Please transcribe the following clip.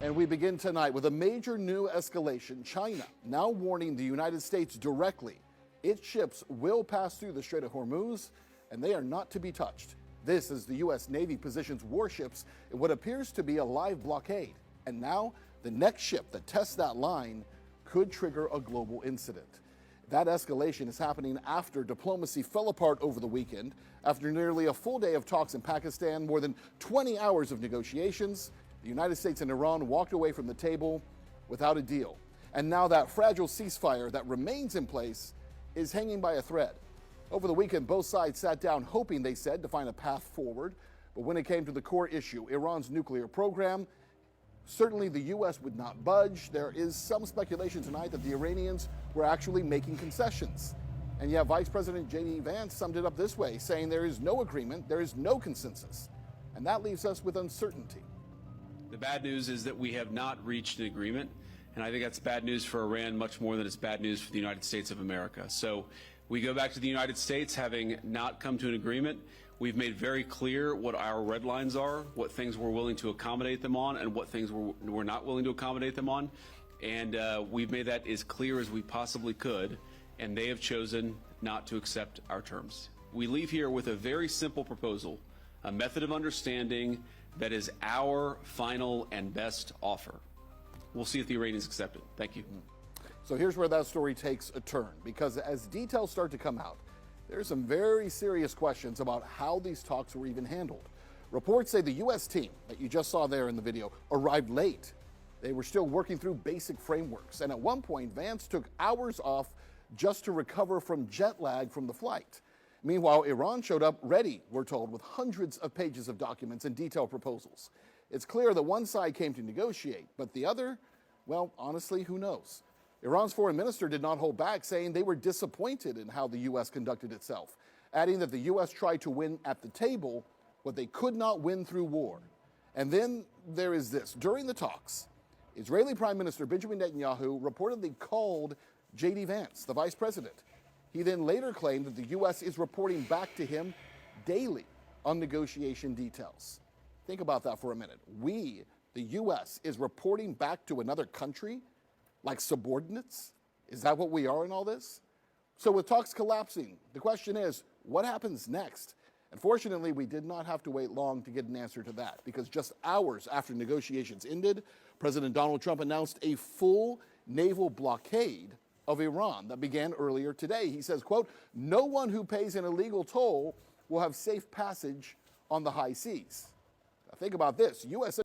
And we begin tonight with a major new escalation. China now warning the United States directly its ships will pass through the Strait of Hormuz and they are not to be touched. This as the U.S. Navy positions warships in what appears to be a live blockade. And now the next ship that tests that line could trigger a global incident. That escalation is happening after diplomacy fell apart over the weekend, after nearly a full day of talks in Pakistan, more than 20 hours of negotiations. The United States and Iran walked away from the table without a deal. And now that fragile ceasefire that remains in place is hanging by a thread. Over the weekend, both sides sat down hoping, they said, to find a path forward. But when it came to the core issue, Iran's nuclear program, certainly the U.S. would not budge. There is some speculation tonight that the Iranians were actually making concessions. And yet Vice President J.D. Vance summed it up this way, saying there is no agreement, there is no consensus. And that leaves us with uncertainty. The bad news is that we have not reached an agreement, and I think that's bad news for Iran much more than it's bad news for the United States of America. So we go back to the United States having not come to an agreement. We've made very clear what our red lines are, what things we're willing to accommodate them on, and what things we're not willing to accommodate them on. And we've made that as clear as we possibly could, and they have chosen not to accept our terms. We leave here with a very simple proposal, a method of understanding that is our final and best offer. We'll see if the Iranians accept it. Thank you. So here's where that story takes a turn, because as details start to come out, there are some very serious questions about how these talks were even handled. Reports say the U.S. team that you just saw there in the video arrived late. They were still working through basic frameworks, and at one point, Vance took hours off just to recover from jet lag from the flight. Meanwhile, Iran showed up ready, we're told, with hundreds of pages of documents and detailed proposals. It's clear that one side came to negotiate, but the other, well, honestly, who knows? Iran's foreign minister did not hold back, saying they were disappointed in how the U.S. conducted itself, adding that the U.S. tried to win at the table what they could not win through war. And then there is this. During the talks, Israeli Prime Minister Benjamin Netanyahu reportedly called J.D. Vance, the vice president. He then later claimed that the U.S. is reporting back to him daily on negotiation details. Think about that for a minute. We, the U.S., is reporting back to another country like subordinates? Is that what we are in all this? So with talks collapsing, the question is, what happens next? Unfortunately, we did not have to wait long to get an answer to that, because just hours after negotiations ended, President Donald Trump announced a full naval blockade of Iran that began earlier today. He says, quote, "No one who pays an illegal toll will have safe passage on the high seas." Now think about this. U.S.